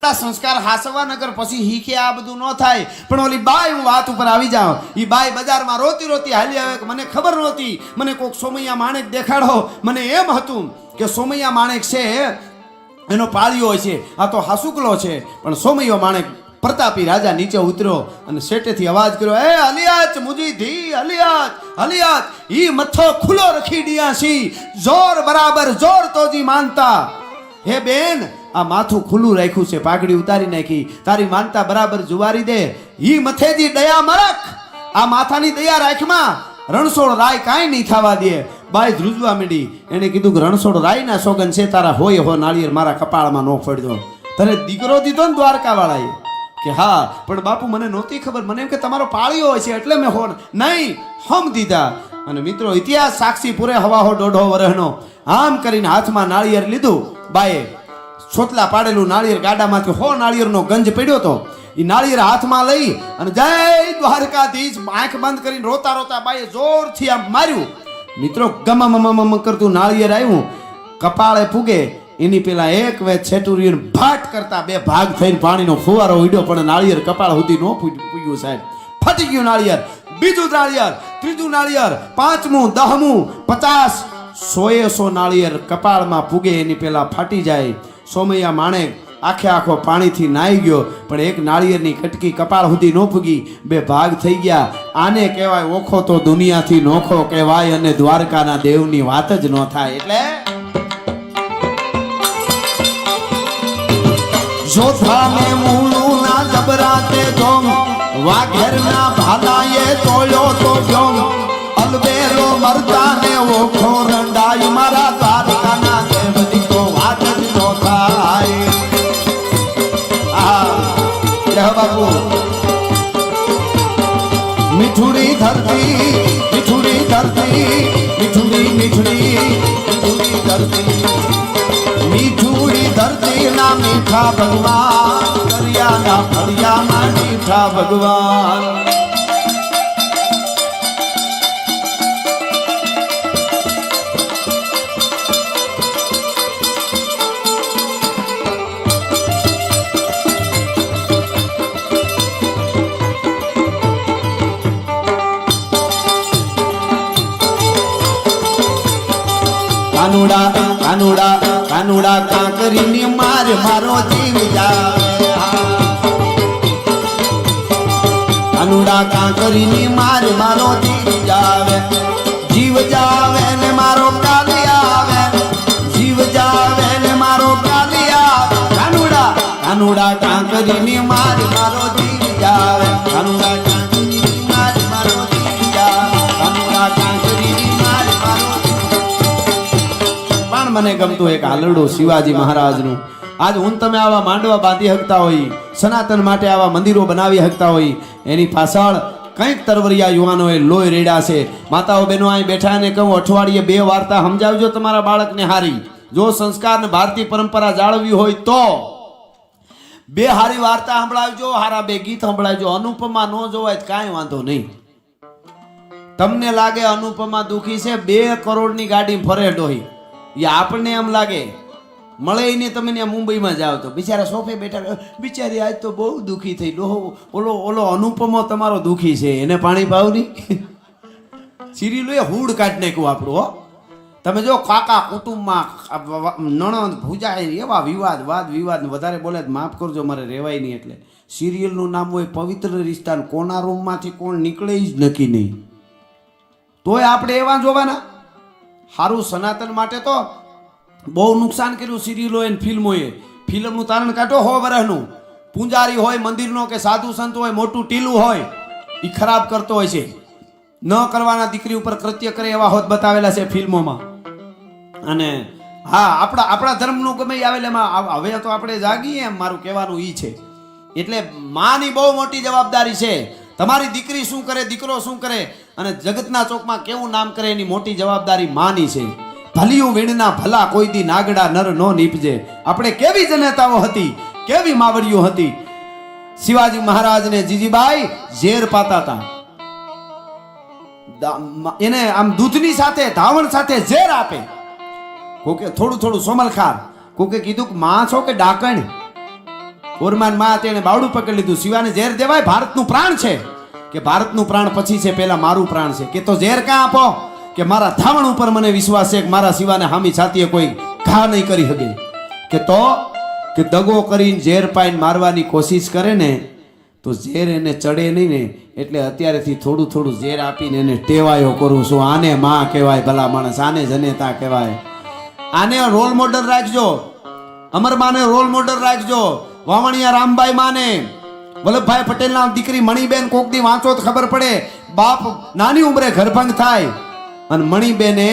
સંસ્કાર હાસવા નગર પછી હીખે આ બધું ન થાય. પણ ઓલી બાઈ, હું વાત ઉપર આવી જાઉં, ઈ બાઈ બજારમાં રોતી રોતી હાલી આવે કે મને ખબર નહોતી, મને કોક સોમૈયા માણેક દેખાડો. મને એમ હતું કે સોમૈયા માણેક છે એનો પાળિયો હોય છે, આ તો હાસુકલો છે. પણ સોમૈયો માણેક પ્રતાપી રાજા નીચે ઉતર્યો અને શેટેથી અવાજ કર્યો, એ અલિયાચ મુજી ધી, અલિયાચ અલિયાચ, ઈ મથો ખુલ્લો રખી ડિયાસી, જોર બરાબર જોર તોજી માનતા. હે બેન, આ માથું ખુલ્લું રાખ્યું છે, પાઘડી ઉતારી નાખી, તારી માનતા બરાબર જુવારી દે. ઈ મથેજી દયા મરક, આ માથાની દયા રાખમાં રણછોડ રાય કાંઈ નહીં થવા દે. બાઈ ધ્રુજવા માંડી. એને કીધું કે રણછોડ રાય ના સોગન છે, તારા હોય હો નાળિયેર મારા કપાળમાં નો ફળજો. તને દીકરો દીધો ને દ્વારકા વાળાએ? કે હા, પણ બાપુ મને નહોતી ખબર, મને એમ કે તમારો પાળિયો હોય છે એટલે મેં હો નહીં હમ દીધા. અને મિત્રો, ઇતિહાસ સાક્ષી પૂરે હવા હો 1.5 વર્ષનો. આમ કરીને હાથમાં નાળિયેર લીધું. બાએ છોટલા પાડેલું નાળિયેર ગાડામાંથી 100 નાળિયેરનો ગંજ પડ્યો તો એ નાળિયેર હાથમાં લઈ અને જય દ્વારકાધીશ આંખ બંધ કરીને રોતા રોતા બાઈએ જોરથી આમ માર્યું. મિત્રો, ગમમ કરતું નાળિયેર આવ્યું, કપાળે પૂગે એની પેલા એક વેચ છેટુરીને ભાટ કરતા 2 ભાગ થઈને પાણીનો ફુવારો ઉડ્યો, પણ નાળિયેર કપાળ સુધી નો પૂગ્યું સાહેબ. ફટી ગયું નાળિયેર. બીજું નાળિયેર, ત્રીજું નાળિયેર, 5મું, 10મું, 50, 100 નાળિયેર કપાળમાં પૂગે એની પેલા ફાટી જાય. સોમૈયા માણેક આખે આખો પાણીથી નાઈ ગયો, પણ એક નાળિયેરની કટકી કપાળ સુધી ન પૂગી, 2 ભાગ થઈ ગયા. આને કહેવાય ઓખો તો દુનિયાથી નોખો કહેવાય, અને દ્વારકાના દેવની વાત જ ન થાય. એટલે જોથાને મૂળું ના જબરાતે જોમ, વાઘેરના ભાલાએ તોળ્યો તો જોમ, અલબેલો મરદાને ઓખો રંડાઈ, મારા દ્વારકાના દેવની તો વાત જ ન થાય. આ બાપુ, મીઠુડી ધરતી, મીઠુડી ધરતી, મીઠુડી મીઠડી, મીઠુડી ધરતી, મીઠુડી ધરતી ના મીઠા ભગવાન, દરિયાના ફળિયામાં મીઠા ભગવાન. કાનુડા કાનુડા કાનુડા કાંકરીની માર મારો જીવ જાવે, કાનુડા કાંકરીની માર મારો જીવ જાવે, જીવ જાવે ને મારો કાલી આવે, જીવ જાવે ને મારો કાલી આવે. કાનુડા કાનુડા કાંકરીની માર મારો જીવ જાવે, કાનુડા કાંકરીની માર મારો જીવ જાવે, કાનુડા કાંકરીની માર મારો. મને ગમતું એક હાલરડું શિવાજી મહારાજનું. આજ હું તમે આવા માંડવા બાંધી શકતા હોય, સનાતન માટે આવા મંદિરો બનાવી શકતા હોય, એની પાછળ કંઈક તરવરિયા યુવાનોએ લોહી રેડ્યા છે. માતાઓ બહેનો અહીં બેઠા ને કહું, અઠવાડિયે 2 વાર્તા સમજાવજો તમારા બાળકને હારી. જો સંસ્કાર ને ભારતીય પરંપરા જાળવી હોય તો 2 હારી વાર્તા સંભળાવજો, હારા 2 ગીત સંભળાવજો. અનુપમા ન જોવાય કાંઈ વાંધો નહીં. તમને લાગે અનુપમા દુખી છે, 2 કરોડની ગાડી ફરે ડોહી, એ આપણને એમ લાગે મળે ને. તમે ત્યાં મુંબઈમાં જાઓ તો બિચારા સોફે બેઠા, બિચારી આજ તો બહુ દુઃખી થઈ. ઓલો અનુપમો તમારો દુઃખી છે, એને પાણી પાવની સિરિયલો એ હુડ કાઢી નાખ્યું આપણું. હો, તમે જો કાકા કુટુંબમાં નણંદ ભૂજાય એવા વિવાદ, વાદ વિવાદ વધારે બોલે માફ કરજો, મારે રહેવાય નહીં. એટલે સિરિયલનું નામ હોય પવિત્ર રિશ્તા, કોના રૂમમાંથી કોણ નીકળે જ નક્કી નહીં. તોય આપણે એવા જોવાના. સારું, સનાતન માટે તો બહુ નુકસાન કર્યું સિરિયલોએ ને ફિલ્મોએ. ફિલ્મનું તારણ કાઢો 100 વર્ષનું. પૂંજારી હોય મંદિરનો કે સાધુ સંત હોય, મોટું ટીલું હોય, એ ખરાબ કરતો હોય છે. ન કરવાના દીકરી ઉપર કૃત્ય કરે એવા હોત બતાવેલા છે ફિલ્મોમાં. અને હા, આપણા ધર્મનું ગમે આવેલ એમાં હવે તો આપણે જાગીએ, એમ મારું કહેવાનું ઈ છે. એટલે માની બહુ મોટી જવાબદારી છે. તમારી દીકરી શું કરે, દીકરો શું કરે, અને જગતના ચોકમાં કેવું નામ કરે, એની મોટી જવાબદારી માની છે. ભલિયું વીણના ભલા કોઈ દી નાગડા નર નો નીપજે. આપણે કેવી જનેતાઓ હતી, કેવી માવડીઓ હતી. શિવાજી મહારાજને જીજીબાઈ ઝેર પાતા હતા, એને આમ દૂધની સાથે ધાવણ સાથે ઝેર આપે. કોકે થોડું થોડું સોમલખાર, કોકે કીધું કે માં છો કે ડાકણ, ઓરમાન માં તેણે બાવડું પકડી લીધું. શિવાને ઝેર દેવાય? ભારતનું પ્રાણ છે. કે ભારતનું પ્રાણ પછી છે, પહેલા મારું પ્રાણ છે. કે તો ઝેર કાં આપો? કે મારા ધાવણ ઉપર મને વિશ્વાસ છે કે મારા શિવાને હામી છાતીએ કોઈ ઘા નહીં કરી શકે. કે તો કે દગો કરીને ઝેર પાઈને મારવાની કોશિશ કરે ને તો ઝેર એને ચડે નહીં ને, એટલે અત્યારેથી થોડું થોડું ઝેર આપીને એને ટેવાયો કરું છું. આને માં કહેવાય ભલા માણસ, આને જનેતા કહેવાય. આને રોલ મોડલ રાખજો, અમરમાને રોલ મોડલ રાખજો. વાવણિયા રામભાઈ માને, વલ્લભભાઈ પટેલના દીકરી મણીબેન કોકદી વાંચો તો ખબર પડે. બાપ નાની ઉંમરે ઘરભંગ થાય અને મણીબેને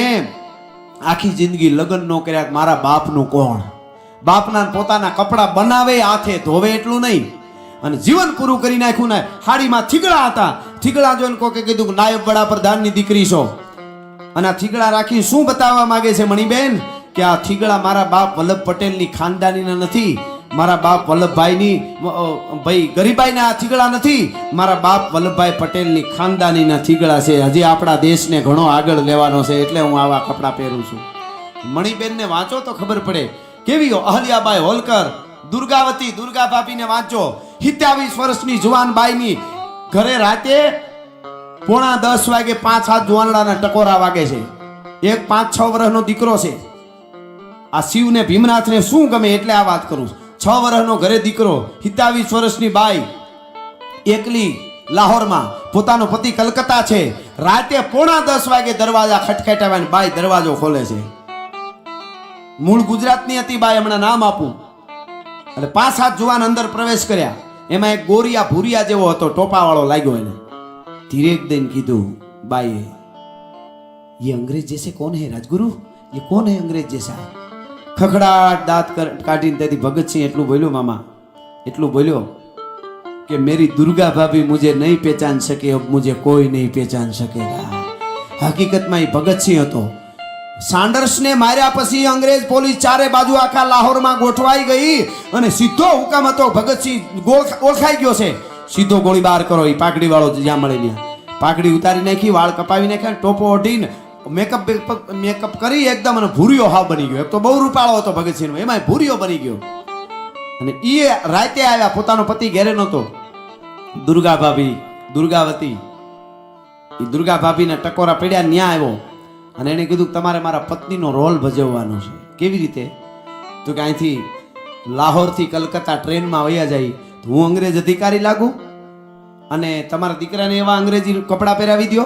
આખી જિંદગી લગ્ન નો કર્યા. મારા બાપનું કોણ? બાપના પોતાના કપડા બનાવે, હાથે ધોવે એટલું નહીં, અને જીવન પૂરું કરી નાખ્યું. ને હાડીમાં થીગડા હતા. થીગડા જોઈને કોકે કીધું કે નાયબ વડાપ્રધાનની દીકરી છો. અને આ થીગડા રાખી શું બતાવવા માંગે છે મણીબેન? કે આ થીગડા મારા બાપ વલ્લભ પટેલની ખાનદાનીના નથી, મારા બાપ વલ્લભભાઈની ભાઈ ગરીબાઈના આ થીગડા નથી, મારા બાપ વલ્લભભાઈ પટેલની ખાનદાનીના થીગડા છે. હજી આપણા દેશને ઘણો આગળ લેવાનો છે, એટલે હું આવા કપડાં પહેરું છું. મણીબેનને વાંચો તો ખબર પડે કેવી. અહલ્યાબાઈ હોલકર, દુર્ગાવતી, દુર્ગા ભાભીને વાંચો. 27 વર્ષની જુવાન બાઈની ઘરે રાતે 9:45 વાગે 5-7 જુવાનડાના ટકોરા વાગે છે. એક 5-6 વર્ષનો દીકરો છે. આ શિવને ભીમનાથને શું ગમે એટલે આ વાત કરું. 6 વર્ષનો ઘરે દીકરો, 27 વર્ષની બાઈ એકલી લાહોરમાં, પોતાનો પતિ કલકત્તા છે. રાતે 9:45 વાગે દરવાજા ખટખટાવ્યા, બાઈ દરવાજો ખોલે છે. મૂળ ગુજરાતની હતી બાઈ, હમણાં નામ આપું. એટલે 5-7 જુવાન અંદર પ્રવેશ કર્યા. એમાં એક ગોરિયા ભૂરિયા જેવો હતો, ટોપા વાળો લાગ્યો. એને ધીરે દઈને કીધું બાઈએ, ये अंग्रेज जैसे कौन है राजगुरु? ये कौन है अंग्रेज जैसा? खखड़ाट दांत काटीने तेरी भगत सिंह એટલું બોલ્યો. મામા એટલું બોલ્યો કે मेरी दुर्गा भाभी मुझे नहीं पहचान सके, अब मुझे कोई नहीं पहचान सकेगा. હકીકતમાં એ ભગત સિંહ હતો. સાન્ડર્સને માર્યા પછી અંગ્રેજ પોલીસ ચારે બાજુ આખા લાહોરમાં ગોઠવાઈ ગઈ અને સીધો હુકમ હતો, ભગતસિંહ ઓળખાઈ ગયો છે, સીધો ગોળીબાર કરો. એ પાઘડી વાળો જ્યાં મળે ત્યાં પાઘડી ઉતારી નાખી, વાળ કપાવી નાખ્યા, ટોપો ઓઢીને મેકઅપ કરી એકદમ, અને ભૂરિયો હાવ બની ગયો. એક તો બહુ રૂપાળો હતો ભગતસિંહ, એમાં ભૂરિયો બની ગયો. અને એ રાતે આવ્યા, પોતાનો પતિ ઘેરે નહોતો. દુર્ગા ભાભી, દુર્ગાવતી, એ દુર્ગા ભાભીને ટકોરા પડ્યા, ન્યા આવ્યો અને એને કીધું તમારે મારા પત્નીનો રોલ ભજવવાનો છે. કેવી રીતે? તો કે અહીંથી લાહોરથી કલકત્તા ટ્રેનમાં વયા જાય તો હું અંગ્રેજ અધિકારી લાગુ અને તમારા દીકરાને એવા અંગ્રેજી કપડાં પહેરાવી દો,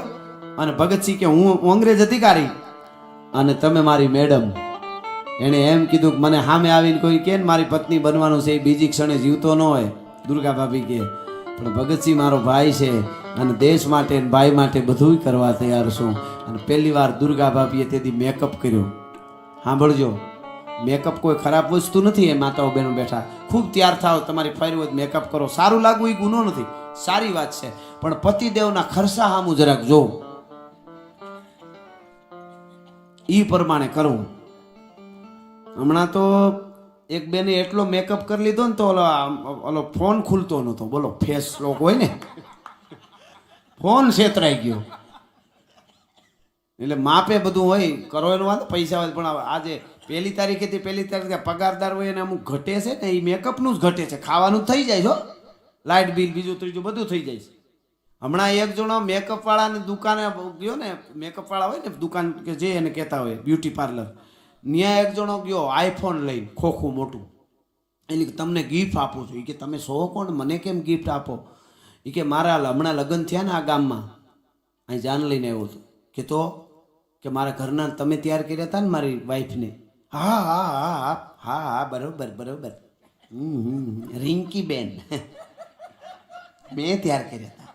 અને ભગતસિંહ કે હું અંગ્રેજ અધિકારી અને તમે મારી મેડમ. એને એમ કીધું કે મને સામે આવીને કોઈ કે મારી પત્ની બનવાનું છે, એ બીજી ક્ષણે જીવતો ન હોય. દુર્ગા ભાભી કે પણ ભગતસિંહ મારો ભાઈ છે અને દેશ માટે ભાઈ માટે બધું કરવા તૈયાર છું. અને પહેલી વાર દુર્ગા ભાભીએ તેથી મેકઅપ કર્યો. સાંભળજો, મેકઅપ કોઈ ખરાબ વસ્તુ નથી. એ માતાઓ બહેનો બેઠા, ખૂબ તૈયાર થાવ, તમારી ફાયર હોય મેકઅપ કરો, સારું લાગવું એ ગુનો નથી, સારી વાત છે. પણ પતિદેવના ખર્ચા સામું જરાક જોવું, ઈ પ્રમાણે કરવું. હમણાં તો એક બેને એટલો મેકઅપ કરી લીધો ને તો ઓલો ફોન ખુલતો નતો. બોલો, ફેસ લોક હોય ને, ફોન છેતરાઈ ગયો. એટલે માપે બધું હોય, કરો એનો વાંધો, પૈસા હોય. પણ આજે 1 તારીખેથી 1 તારીખે પગારદાર હોય એને અમુક ઘટે છે ને, એ મેકઅપનું જ ઘટે છે, ખાવાનું થઈ જાય છો, લાઇટ બિલ બીજું ત્રીજું બધું થઈ જાય છે. હમણાં એક જણો મેકઅપ વાળાની દુકાને ગયો ને, મેકઅપ વાળા હોય ને દુકાન કે જે એને કહેતા હોય બ્યુટી પાર્લર, ત્યાં એક જણો ગયો આઈફોન લઈને, ખોખું મોટું. એટલે તમને ગિફ્ટ આપું છું. એ કે તમે સો કોણ, મને કેમ ગિફ્ટ આપો? એ કે મારા હમણાં લગ્ન થયા ને આ ગામમાં, અહીં જાન લઈને આવ્યો હતો. કે તો કે મારા ઘરના તમે તૈયાર કર્યા હતા ને મારી વાઈફને? હા હા હા હા હા હા બરોબર બરોબર, રિંકી બેન મેં તૈયાર કર્યા હતા,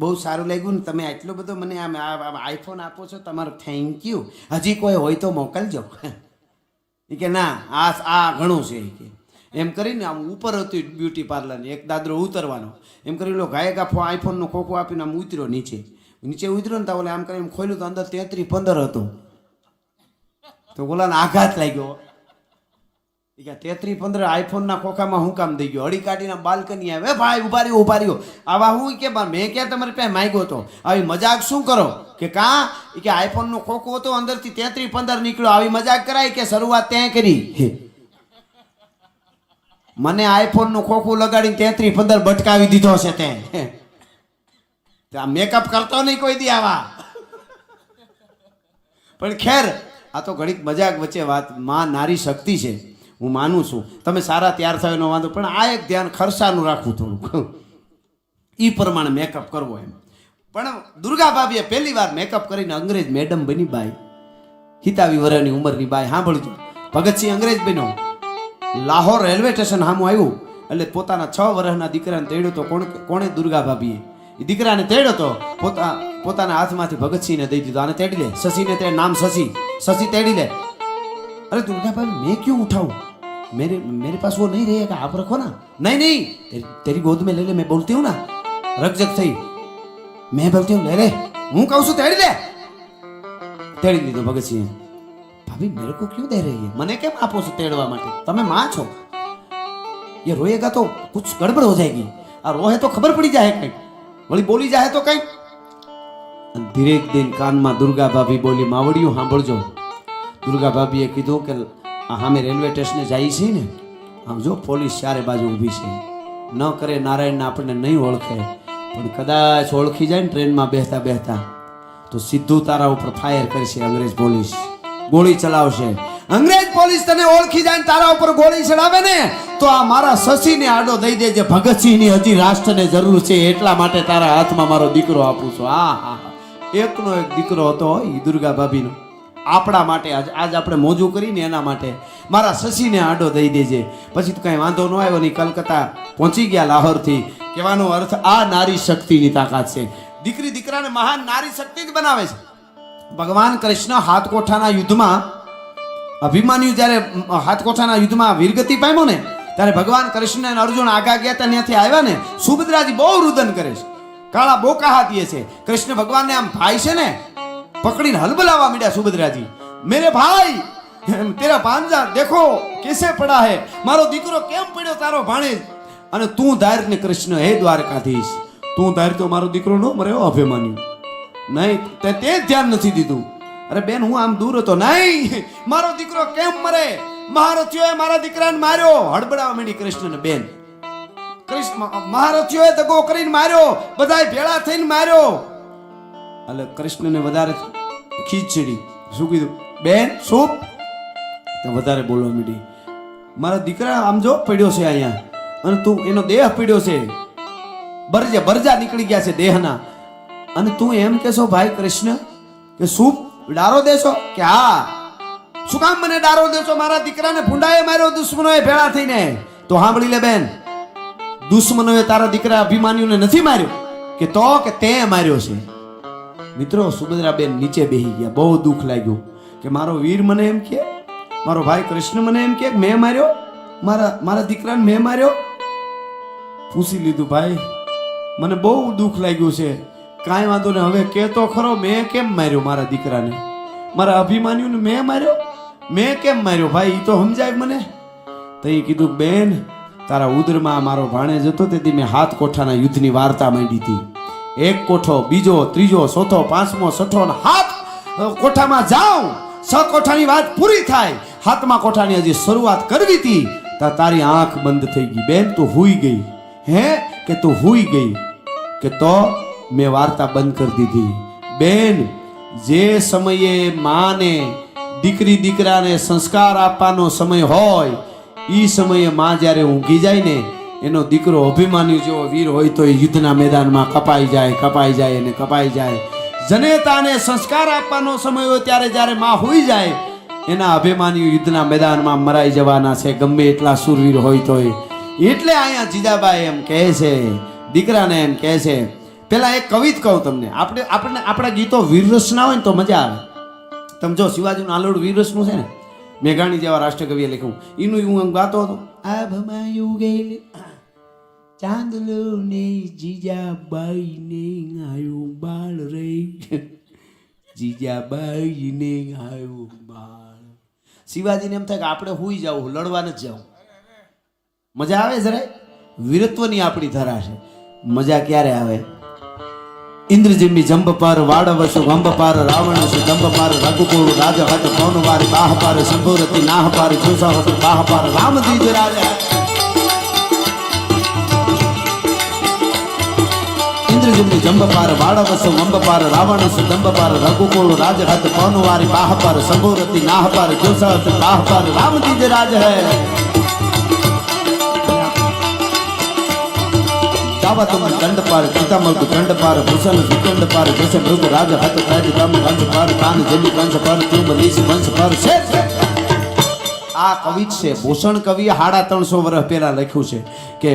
બહુ સારું લાગ્યું ને, તમે આટલો બધો મને આમ આઈફોન આપો છો, તમારો થેન્ક યુ. હજી કોઈ હોય તો મોકલજો. એ કે ના, આ ઘણું છે. એ કે એમ કરીને આમ ઉપર હતું બ્યુટી પાર્લરની, એક દાદરો ઉતરવાનો, એમ કરી લો ગાયક આપો આઈફોનનો ખોખો આપીને આમ ઉતર્યો નીચે ઉતર્યો ને તો ઓલે આમ કરીને ખોલ્યું તો અંદર 33-15 હતું. તો ઓલાને આઘાત લાગ્યો. એ કે 33-15 આઈફોનના ખોખામાં હું કામ થઈ ગયો? હળી કાઢીને બાલ્કની આવે, ભાઈ ઉભા રહ્યો. આવા હું કે મેં ક્યાં તમારી પાસે માંગ્યો હતો? આવી મજાક શું કરો? કે કાં? કે આઈફોનનો ખોખો હતો, અંદરથી 33-15 નીકળ્યો. આવી મજાક કરાય કે? શરૂઆત ત્યાં કરી. મને આઈફોન નું ખોખું લગાડીને 33-15 ભટકાવી દીધો છે તે મેકઅપ કરતો નહીં કોઈ દી આવા. પણ ખેર આ તો ઘડીક મજાક વચ્ચે વાત. માં નારી શક્તિ છે, હું માનું છું. તમે સારા તૈયાર થયો નો વાંધો, પણ આ એક ધ્યાન ખર્ચાનું રાખવું થોડું, એ પ્રમાણે મેકઅપ કરવો એમ. પણ દુર્ગા ભાભીએ પહેલી વાર મેકઅપ કરીને અંગ્રેજ મેડમ બની બાઈ, 27 વર્ષની ઉંમરની બાઈ. સાંભળજો, ભગતસિંહ અંગ્રેજ બન્યો, લાહોર રેલવે સ્ટેશન સામું આવ્યું એટલે પોતાના 6 વર્ષના દીકરાને તેડ્યો તો. કોણે? દુર્ગા ભાભીએ. એ દીકરાને તેડ્યો તો પોતાના હાથમાંથી ભગતસિંહને દઈ દીધો. આને તેડી લે, શશીને તે નામ શશી તેડી લે. અરે દુર્ગા ભાભી મેં ક્यों ઉઠાऊं, मेरे पास वो नहीं रहेगा, आप रखो ना. नहीं तेरी गोद में ले ले, मैं बोलती हूँ ना. रकजक થઈ, मैं बोलती हूँ ले ले, હું કહું છું તેડી લે. તેડી લીધો ભગતસિંહ. भाभी मेरे को क्यों दे रही है, મને કેમ આપો છો તેડવા માટે, તમે માં છો. ये रोएगा तो कुछ गड़बड़ हो जाएगी, આ રોહે તો ખબર પડી જાય કઈ, વળી બોલી જાય તો કઈ. ધીરે એક દિન કાનમાં દુર્ગા ભાભી બોલી, માવડિયું સાંભળજો. દુર્ગા ભાભીએ કીધું કે અમે રેલવે સ્ટેશને જઈએ છીએ ને, આમ જો પોલીસ ચારે બાજુ ઊભી છે, ન કરે નારાયણને આપણને નહીં ઓળખે, પણ કદાચ ઓળખી જાય ને ટ્રેનમાં બેસતા બેસતા તો સીધું તારા ઉપર ફાયર કરશે અંગ્રેજ પોલીસ, ગોળી ચલાવશે. અંગ્રેજ પોલીસ તને ઓળખી જાય ને તારા ઉપર ગોળી ચડાવે ને તો આ મારા શશીને આડો દઈ દેજે, ભગતસિંહની હજી રાષ્ટ્રને જરૂર છે, એટલા માટે તારા હાથમાં મારો દીકરો આપું છું. હા, એકનો એક દીકરો હતો એ દુર્ગા ભાભીનો. આપણા માટે આજ આપણે મોજું કરીને એના માટે મારા શશીને આડો દઈ દેજે. પછી તો કઈ વાંધો ન આવ્યો નહીં, કલકત્તા પહોંચી ગયા લાહોરથી. કહેવાનો અર્થ આ નારી શક્તિની તાકાત છે. દીકરી દીકરાને મહાન નારી શક્તિ જ બનાવે છે. ભગવાન કૃષ્ણ હાથકોઠાના યુદ્ધમાં, અભિમાન્યુ જ્યારે હાથકોઠાના યુદ્ધમાં વીરગતિ પામ્યો ને ત્યારે ભગવાન કૃષ્ણ અને અર્જુન આગા ગયા હતા, ત્યાંથી આવ્યા ને સુભદ્રાજી બહુ રુદન કરે છે, કાળા બોકા હાથીએ છે. કૃષ્ણ ભગવાનને આમ ભાઈ છે ને પકડીને હલબલાવા માંડ્યા સુભદ્રાજી. મેરે ભાઈ તેરા ભાંજા દેખો કેસે પડા હે, મારો દીકરો કેમ પડ્યો તારો ભાણેજ. અને તું ધાર ને કૃષ્ણ, હે દ્વારકાધીશ તું ધાર તો મારો દીકરો નો મર્યો. અભિમાન્યુ નહીં, તે ધ્યાન નથી દીધું. અરે બેન હું આમ દૂર હતો, નહીં મારો દીકરો કેમ મરે, મહારથીઓએ મારા દીકરાને માર્યો. હડબડાવા માંડી કૃષ્ણને બેન. કૃષ્ણ મહારથીઓએ દગો કરીને માર્યો, બધાય ભેળા થઈને માર્યો. એટલે કૃષ્ણને વધારે ખીચ ચડી. શું કીધું બેન, શું તો વધારે બોલવા માંડી. મારા દીકરા આમ જો પડ્યો છે અહીંયા, અને તું એનો દેહ પડ્યો છે, બરજા નીકળી ગયા છે દેહના, અને તું એમ કેશો ભાઈ કૃષ્ણ કે શું ડારો દેશો કે હા, શું કામ મને ડારો દેશો, મારા દીકરાને ભૂંડાએ માર્યો દુશ્મનોએ ભેળા થઈને. તો સાંભળી લે બેન, દુશ્મનોએ તારા દીકરા અભિમાન્યુને નથી માર્યો કે તો કે તે માર્યો છે. મિત્રો સુભદ્રા બેન નીચે બેસી ગયા, બહુ દુઃખ લાગ્યું કે મારો વીર મને એમ કે, મારો ભાઈ કૃષ્ણ મને એમ કે મેં માર્યો, મારા દીકરાને મેં માર્યો. પૂછી લીધું ભાઈ મને બહુ દુઃખ લાગ્યું છે, કાંઈ વાંધો ને હવે કે તો ખરો મેં કેમ માર્યો મારા દીકરાને, મારા અભિમાન્યુને મેં માર્યો, મેં કેમ માર્યો ભાઈ એ તો સમજાય મને. તો એ કીધું બેન તારા ઉદરમાં મારો ભાણેજ હતો તેથી મેં હાથકોઠાના યુદ્ધની વાર્તા માંડી હતી. એક કોઠો, બીજો, ત્રીજો, ચોથો, પાંચમો, છઠ્ઠો, હાથ કોઠામાં જાઉં 6 કોઠાની વાત પૂરી થાય, 7મા કોઠાની હજી શરૂઆત કરવી હતી તારી આંખ બંધ થઈ ગઈ. બેન તું હુઈ ગઈ, હે કે તું હુઈ ગઈ કે તો મેં વાર્તા બંધ કરી દીધી. બેન જે સમયે માને દીકરી દીકરાને સંસ્કાર આપવાનો સમય હોય, ઈ સમયે માં જ્યારે ઊંઘી જાય ને એનો દીકરો અભિમાન્યુ જેવો વીર હોય તો એ યુદ્ધના મેદાનમાં કપાઈ જાય અને કપાઈ જાય. જનેતાને સંસ્કાર આપવાનો સમય હોય ત્યારે જ્યારે માં હોઈ જાય એના અભિમાન્યુ યુદ્ધના મેદાનમાં મરાઈ જવાના છે, ગમે એટલા સુરવીર હોય તોય. એટલે અહીંયા જીજાબાઈ એમ કહે છે, દીકરાને એમ કહે છે. પેલા એક કવિત કહું તમને, આપણને આપણા ગીતો વીરરસના હોય ને તો મજા આવે. તમે જો શિવાજીનું આલોડ વીરરસનું છે ને, મેઘાણી જેવા રાષ્ટ્રકવિએ લખ્યું, એનું હું ગાતો હતો. આ ભમાયું ગયેલી ચાંદલો ને જીજાબાઈ ને આયો બાળ રે, જીજાબાઈ ને આયો બાળ. શિવાજીને એમ થાય કે આપણે હુઈ જાવ, લડવા નથી જાવ. મજા આવે જરાય, વીરત્વની આપણી ધરા છે. મજા ક્યારે આવે? ઇન્દ્રજીમી જંબ પર વાડવશુ ગંબ પર રાવણશુ જંબ પર રઘુકુળ રાજ હત કૌન વારી બાહ પર શંભુરતી નાહ પર જોસા હત બાહ પર રામદીજ રાજા. इंद्रजिम्नि जंबपार वाड़वसु वंबपार रावणसु दंबपार रघुकुल राजहत पौनवारी बाहपार संभोरति नाहपार जोसहत बाहपार राम जी जे राज है दावा तुम दंड पार पिता मृग दंड पार भूषण विकंड पार जैसे मृग राज हत राज दम वंश पार कान जली वंश पार तुम बलीस वंश पार शेर आ कवि छे भूषण कवि 350 વર્ષ પહેલા લખ્યું છે કે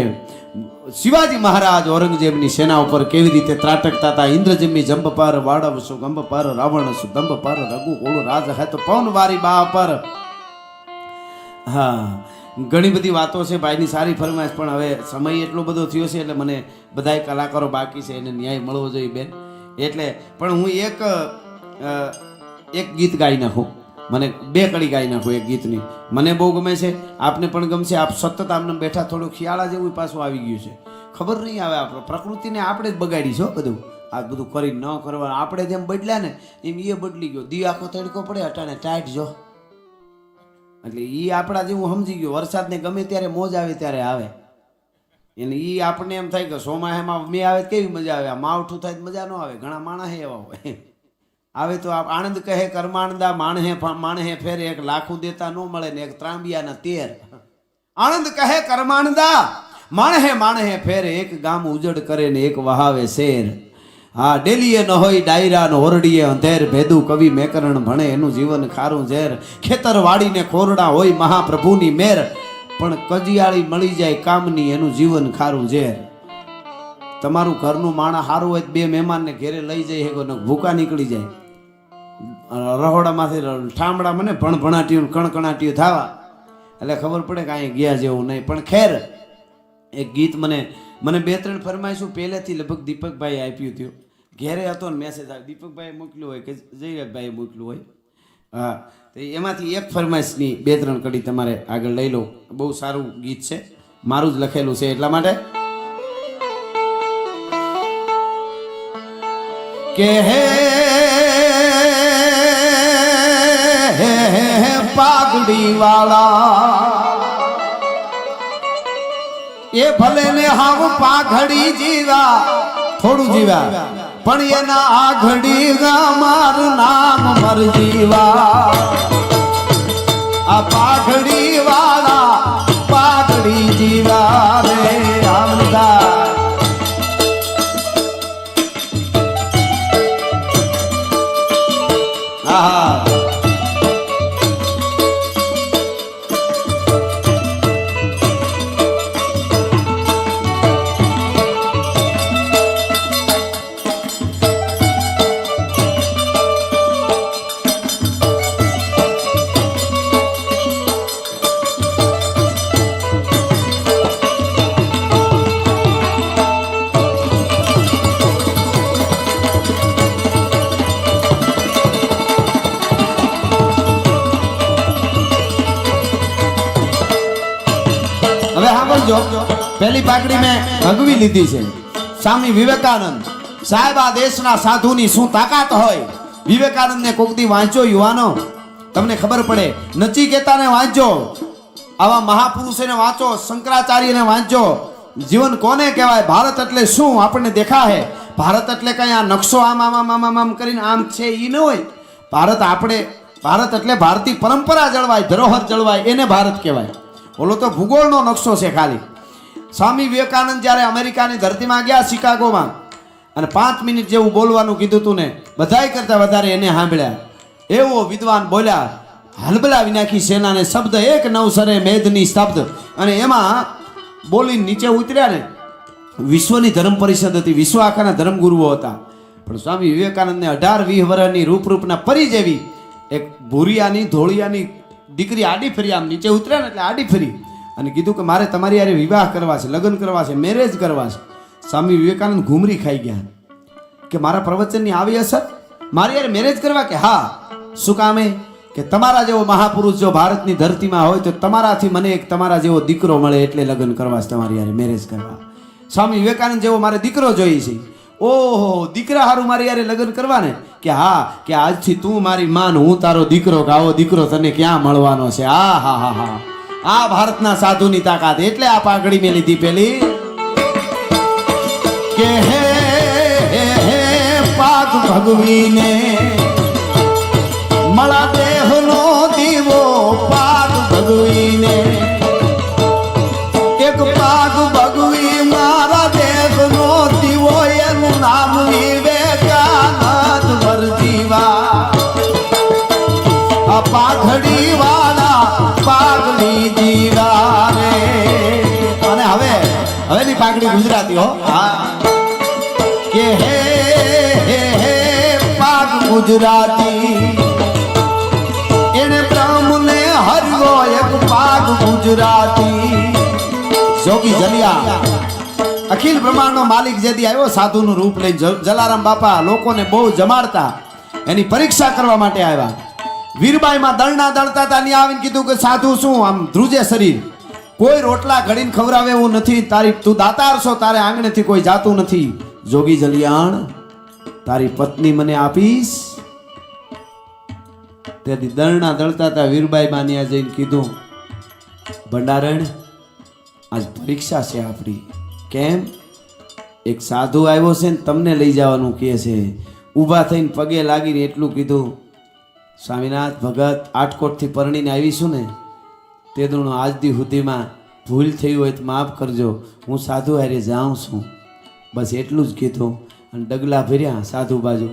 શિવાજી મહારાજ ઔરંગઝેબની સેના ઉપર કેવી રીતે ત્રાટકતા હતા ઇન્દ્રજિમ્ની જંબ પાર વાડવસુ ગંબ પાર રાવણસુ દંબ પાર રઘુકુળ રાજ હે તો પવનવારી બા પર હા ઘણી બધી વાતો છે ભાઈની સારી ફરમાઈશ પણ હવે સમય એટલો બધો થયો છે એટલે મને બધાય કલાકારો બાકી છે એને ન્યાય મળવો જોઈએ બેન એટલે પણ હું એક ગીત ગાઈ નાખું મને 2 કડી ગાઈ નાખું એક ગીતની મને બહુ ગમે છે આપને પણ ગમશે આપ સતત આમને બેઠા થોડું ખિયાળા જેવું પાછું આવી ગયું છે ખબર નહીં આવે આપણે પ્રકૃતિને આપણે જ બગાડી છો બધું આ બધું કરી ન કરવા આપણે જેમ બદલ્યા ને એમ એ બદલી ગયો દી આખો તડકો પડે અટાણે ટાઈટ જો એટલે એ આપણા જેવું સમજી ગયો વરસાદને ગમે ત્યારે મોજ આવે ત્યારે આવે એને એ આપણને એમ થાય કે સોમાહેમાં મેં આવે કેવી મજા આવે આ માવઠું થાય મજા ન આવે ઘણા માણસ એવા હોય આવે તો આનંદ કહે કરમાણદા માણહે ફેર એક લાખું દેતા ન મળે ને એક ત્રાંબિયાના 13 આનંદ કહે કરમાણદા માણહે ફેર એક ગામ ઉજડ કરે ને એક વહાવે શેર હા ડેલીએ ન હોય ડાયરા ન ઓરડીએ અંધેર ભેદું કવિ મેકરણ ભણે એનું જીવન ખારું ઝેર ખેતર વાડીને ખોરડા હોય મહાપ્રભુની મેર પણ કજિયાળી મળી જાય કામની એનું જીવન ખારું ઝેર તમારું ઘરનું માણસ સારું હોય 2 મહેમાનને ઘેરે લઈ જાય ને ભૂકા નીકળી જાય રહોડામાંથી ઠામડા મને ભણભણાટીયું કણકણાટીયું થવા એટલે ખબર પડે કે અહીંયા ગયા જેવું નહીં પણ ખેર એક ગીત મને 2-3 ફરમાઈશું પહેલેથી લગભગ દીપકભાઈ આપ્યું હતું ઘેરે હતો ને મેસેજ આવ્યો દીપકભાઈએ મોકલ્યું હોય કે જયરાજભાઈએ મોકલ્યું હોય હા તો એમાંથી એક ફરમાઈશની 2-3 કડી તમારે આગળ લઈ લો બહુ સારું ગીત છે મારું જ લખેલું છે એટલા માટે કે હે પાઘડી વાળા એ ભલે ને હાવ પાઘડી જીવા થોડું જીવા પણ એના આઘડી મારું નામ મર જીવા આ પાઘડી વાળા પાઘડી જીવા રે આમદા पहली पाकड़ी में भगवी लीधी है स्वामी विवेकानंद साहेब आ देशना साधुनी शू ताकात होय विवेकानंद ने कोकदी वांचो युवानो तमने खबर पड़े नचिकेता ने वांचो आवा महापुरुषो ने वांचो शंकराचार्य ने वांचो जीवन कोने कहेवाय भारत एटले शू आपने देखा है भारत एटले कई आ नक्शो आम आम आम आम आम करीने आम छे ई न होय भारत आपणे भारत एटले भारतीय परंपरा जळवाय धरोहर जळवाय एने भारत कहेवाय बोलो तो भूगोळनो नक्शो छे खाली स्वामी विवेकानंद જ્યારે અમેરિકાની ધરતીમાં ગયા શિકાગોમાં અને 5 મિનિટ જેવું બોલવાનું કીધું તું ને બધાય કરતા વધારે એને સાંભળ્યા એવો વિદ્વાન બોલ્યા હલબલાવી નાખી સેનાને શબ્દ એક નવસરે મેદની શબ્દ અને એમાં બોલી નીચે ઉતર્યા ને વિશ્વની ધર્મ પરિષદ હતી વિશ્વ આખાના ધર્મગુરુઓ હતા પણ સ્વામી વિવેકાનંદને 18-20 વર્ષની રૂપરૂપના પરી જેવી એક ભૂરિયાની ધોળિયાની દીકરી આડી ફરી આમ નીચે ઉતર્યા ને એટલે આડી ફરી અને કીધું કે મારે તમારી યારે વિવાહ કરવા છે લગ્ન કરવા છે મેરેજ કરવા છે સ્વામી વિવેકાનંદ ઘૂમરી ખાઈ ગયા કે મારા પ્રવચનની આવી અસર મારી યારે મેરેજ કરવા કે હા શું કામે કે તમારા જેવો મહાપુરુષ જો ભારતની ધરતીમાં હોય તો તમારાથી મને એક તમારા જેવો દીકરો મળે એટલે લગ્ન કરવા છે તમારી યારે મેરેજ કરવા સ્વામી વિવેકાનંદ જેવો મારે દીકરો જોઈએ છે ઓહો દીકરા હારું મારી યારે લગ્ન કરવા ને કે હા કે આજથી તું મારી માન હું તારો દીકરો કે આવો દીકરો તને ક્યાં મળવાનો છે આ હા હા હા આ ભારતના સાધુની તાકાત એટલે આ પાઘડી મેં લીધી પેલી કે હે ભગવીને મળા દેહનો દીવો પાગ ભગવીને એક પાગ ભગવી મારા દેહનો દીવો એનું નામ વિવેકાનંદ વરજીવા આ પાઘડી વાળા પાઘડી જીવા રે. અને હવેની પાઘડી ગુજરાતી હો. કે હે પાગ ગુજરાતી એને બ્રહ્મને હરવો એક પાગ ગુજરાતી. જોગી જલિયા અખિલ બ્રહ્માંડનો માલિક જેથી આવ્યો સાધુનું રૂપ લઈને જલારામ બાપા લોકોને બહુ જમાડતા એની પરીક્ષા કરવા માટે આવ્યા. વીરબાઈમાં દળના દળતા હતા ને આવીને કીધું કે સાધુ શું આમ ધ્રુજે શરીર, કોઈ રોટલા ઘડીને ખવડાવે એવું નથી, તારી તું દાતાર છો, તારે આંગણેથી કોઈ જાતું નથી. જોગી જલિયાણ તારી પત્ની મને આપીશ. તેથી દળના દળતા હતા વીરબાઈ માન્યા જઈને કીધું ભંડારણ આજ પરીક્ષા છે આપણી. કેમ? એક સાધુ આવ્યો છે ને તમને લઈ જવાનું કહે છે. ઊભા થઈને પગે લાગીને એટલું કીધું સ્વામિનાથ ભગત આટકોટથી પરણીને આવીશું ને તે દુણો આજ દી સુધીમાં ભૂલ થઈ હોય તો માફ કરજો, હું સાધુ હારે જાઉં છું. બસ એટલું જ કીધું અને ડગલા ભર્યા સાધુ બાજુ.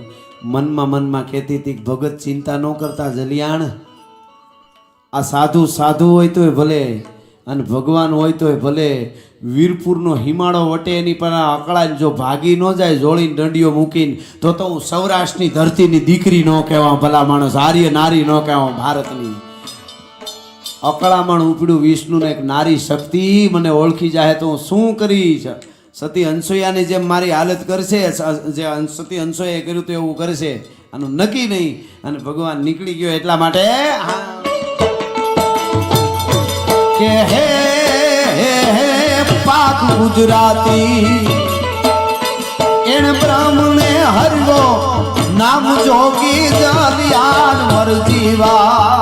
મનમાં કહેતી હતી ભગત ચિંતા ન કરતા જલિયાણ, આ સાધુ હોય તોય ભલે અને ભગવાન હોય તોય ભલે, વીરપુરનો હિમાળો વટે એની પર અકળાઈને જો ભાગી ન જાય જોડીને દંડીઓ મૂકીને તો હું સૌરાષ્ટ્રની ધરતીની દીકરી ન કહેવા, ભલા માણસ આર્ય નારી ન કહેવા. ભારતની અકળામણ ઉપડ્યું વિષ્ણુને એક નારી શક્તિ મને ઓળખી જાય તો હું શું કરીશ. સતી અનસૂયાની જેમ મારી હાલત કરશે, જે સતી અનસૂયાએ કર્યું તો એવું કરશે, આનું નક્કી નહીં. અને ભગવાન નીકળી ગયો એટલા માટે કે હે પાક ગુજરાતી એને બ્રહ્મને હરવો નામ જોગી જલિયાણ વરજીવા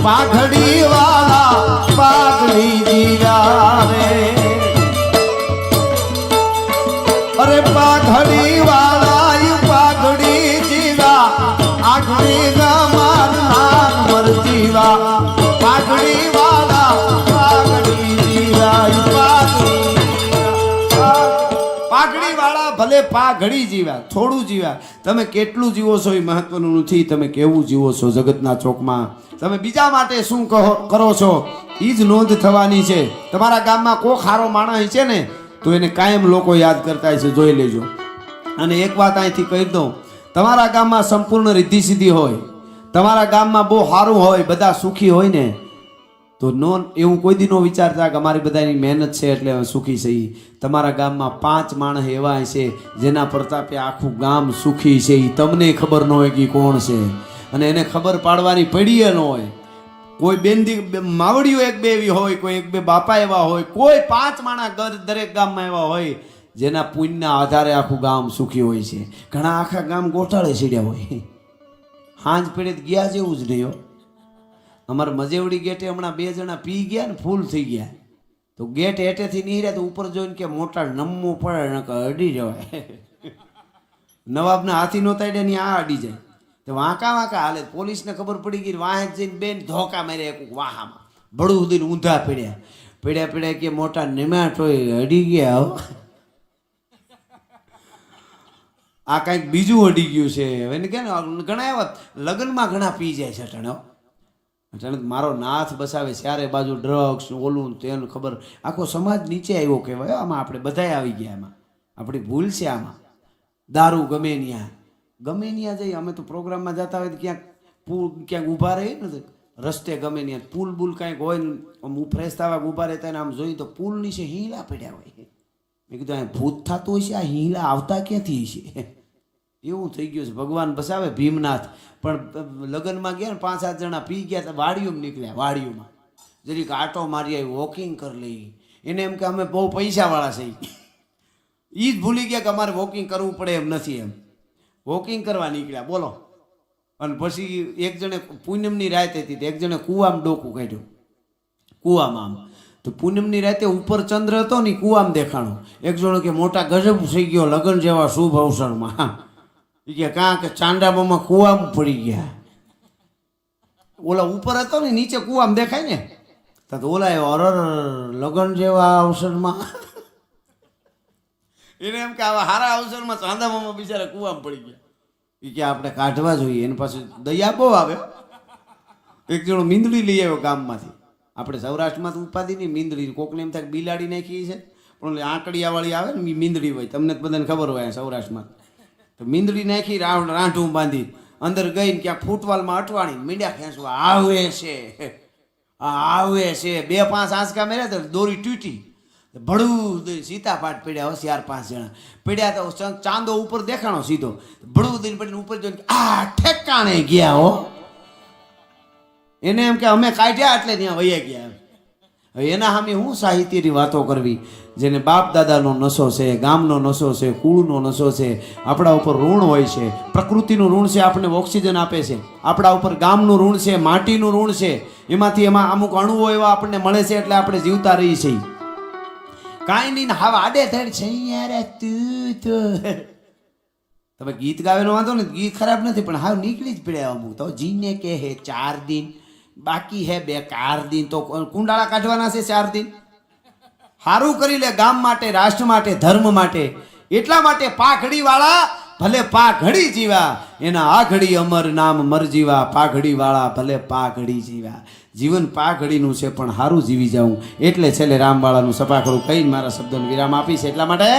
પાઘડી વાળા પાઘડી જીવા રે. અરે પાઘડી વાળા પાઘડી જીવા આગળી ગમાન નામ વરજીવા પાઘડી વાળા પાઘડી જીવા પાઘડી વાળા ભલે પાઘડી જીવા થોડું જીવા. તમે કેટલું જીવો છો એ મહત્વનું નથી, તમે કેવું જીવો છો જગતના ચોકમાં, તમે બીજા માટે શું કરો છો એ જ નોંધ થવાની છે. તમારા ગામમાં કોઈ ખારો માણસ છે ને તો એને કાયમ લોકો યાદ કરતા છે, જોઈ લેજો. અને એક વાત અહીંથી કહી દઉં, તમારા ગામમાં સંપૂર્ણ રિદ્ધિ સિદ્ધિ હોય, તમારા ગામમાં બહુ સારું હોય, બધા સુખી હોય ને તો એવું કોઈ દી નો વિચારતા કે અમારી બધાની મહેનત છે એટલે સુખી છે. તમારા ગામમાં 5 માણસ એવા છે જેના પ્રતાપે આખું ગામ સુખી છે. તમને ખબર ન હોય કે કોણ છે અને એને ખબર પાડવાની પડી ન હોય. કોઈ બેનદી માવડીઓ એક બે એવી હોય, કોઈ એક બે બાપા એવા હોય, કોઈ 5 માણસ દરેક ગામમાં એવા હોય જેના પુણ્યના આધારે આખું ગામ સુખી હોય છે. ઘણા આખા ગામ ગોટાળે સીડ્યા હોય, હાંજ પેડે ગયા જેવું જ નહીં. અમારે મજેવડી ગેટે હમણાં 2 જણા પી ગયા ને ફૂલ થઈ ગયા તો ગેટ હેઠેથી નહીં રહ્યા તો ઉપર જોઈને કે મોટા નમવું પડે ને અડી જવાય. નવાબના હાથી નો તાડે ની આ અડી જાય તો વાંકા હાલે. પોલીસને ખબર પડી ગઈ, વાહે જઈને બેન ધોકા માર્યા એક વાહામાં, ભડું સુધી ઊંધા પડ્યા કે મોટા નિમાટોય અડી ગયા. આ કંઈક બીજું અડી ગયું છે. એને કે ઘણા એવા લગ્નમાં ઘણા પી જાય છે અચાનક મારો નાથ બસાવે ચારે બાજુ ડ્રગ્સ ઓલું તેનું ખબર આખો સમાજ નીચે આવ્યો કહેવાય. આમાં આપણે બધાય આવી ગયા, એમાં આપણી ભૂલ છે. આમાં દારૂ ગમે ત્યાં જઈએ. અમે તો પ્રોગ્રામમાં જતા હોય તો ક્યાંક ઊભા રહીએ ને રસ્તે ગમે ત્યાં પુલ બુલ કાંઈક હોય ને આમ ફ્રેશ થવા ઊભા રહેતા ને આમ જોઈએ તો પુલ નીચે હિંલા પડ્યા હોય. મેં કીધું આ ભૂત થતું હોય છે, આ હિંલા આવતા ક્યાંથી છે? એવું થઈ ગયું છે. ભગવાન બસાવે ભીમનાથ પણ લગ્નમાં ગયા ને 5-7 જણા પી ગયા તો વાડીઓમાં નીકળ્યા. વાડીઓમાં જરીક આટો મારી આવી, વોકિંગ કરી લઈ. એને એમ કે અમે બહુ પૈસાવાળા છે. એ જ ભૂલી ગયા કે અમારે વોકિંગ કરવું પડે એમ નથી. એમ વોકિંગ કરવા નીકળ્યા બોલો. અને પછી એક જણે પૂનમની રાત હતી, એક જણે કૂવામાં ડોકું કાઢ્યું. કૂવામાં આમ તો પૂનમની રાતે ઉપર ચંદ્ર હતો ને કુવામાં દેખાણો. એક જણો કે મોટા ગજબ થઈ ગયો લગ્ન જેવા શુભ અવસરમાં. એ કે કાં કે ચાંડામાં કુવામાં પડી ગયા. ઓલા ઉપર હતો ને નીચે કુવામાં દેખાય ને તો ઓલા અરર લગ્ન જેવા અવસરમાં એને એમ કે આવા સારા અવસરમાં ચાંદામાં બિચારા કુવામાં પડી ગયા. એ કે આપણે કાઢવા જોઈએ. એની પાસે દયા બહુ આવે. એક જણો મીંદડી લઈ આવ્યો ગામમાંથી. આપણે સૌરાષ્ટ્રમાં તો ઉપાધિ નહીં મીંદડી. કોકને એમ થાય બિલાડી નાખી છે પણ આંકડિયાવાળી આવે ને મીંદડી હોય. તમને બધાને ખબર હોય સૌરાષ્ટ્રમાં. તો મીંદડી નાખી રાંઢું બાંધી અંદર ગઈને ક્યાંક ફૂટવાલમાં અટવાણી મીંડ્યા ખેંચવા આવે છે આવે છે. 2-5 આંચકા મેળ્યા તો દોરી તૂટી ભડું સીતાપાટ પડ્યા. 4-5 જણા પડ્યા તો ચાંદો ઉપર દેખાણો સીધો ભડું દઈને પડીને ઉપર જોઈને આ ઠેકાણે ગયા હો. એને એમ કે અમે કાઢ્યા એટલે ત્યાં વયા ગયા. હવે એના સામે હું સાહિત્યની વાતો કરવી. જેને બાપ દાદાનો નશો છે, ગામનો નશો છે, કુળનો નશો છે, આપણા ઉપર ઋણ હોય છે. પ્રકૃતિનું ઋણ છે, આપણને ઓક્સિજન આપે છે. આપણા ઉપર ગામનું ઋણ છે, માટીનું ઋણ છે. એમાં અમુક અણુઓ એવા આપણને મળે છે એટલે આપણે જીવતા રહી છીએ. કાંઈ નહીં હાવ આડે ધડ છે યાર તું તો. તમે ગીત ગાવેલો વાંધો ને ગીત ખરાબ નથી પણ હાવ નીકળી જ પડ્યા અમુક તો. જીને કે હે 4 દિન બાકી હે 4 દિન તો કુંડાળા કાઢવાના છે 4 દિન. સારું કરી લે ગામ માટે, રાષ્ટ્ર માટે, ધર્મ માટે. એટલા માટે પાઘડી વાળા ભલે પાઘડી જીવા એના આઘડી અમર નામ મર જીવા. પાઘડી વાળા ભલે પાઘડી જીવા. જીવન પાઘડીનું છે પણ સારું જીવી જાઉં એટલે છેલ્લે રામવાળાનું સપાખરું કહીને મારા શબ્દોનો વિરામ આપીશ. એટલા માટે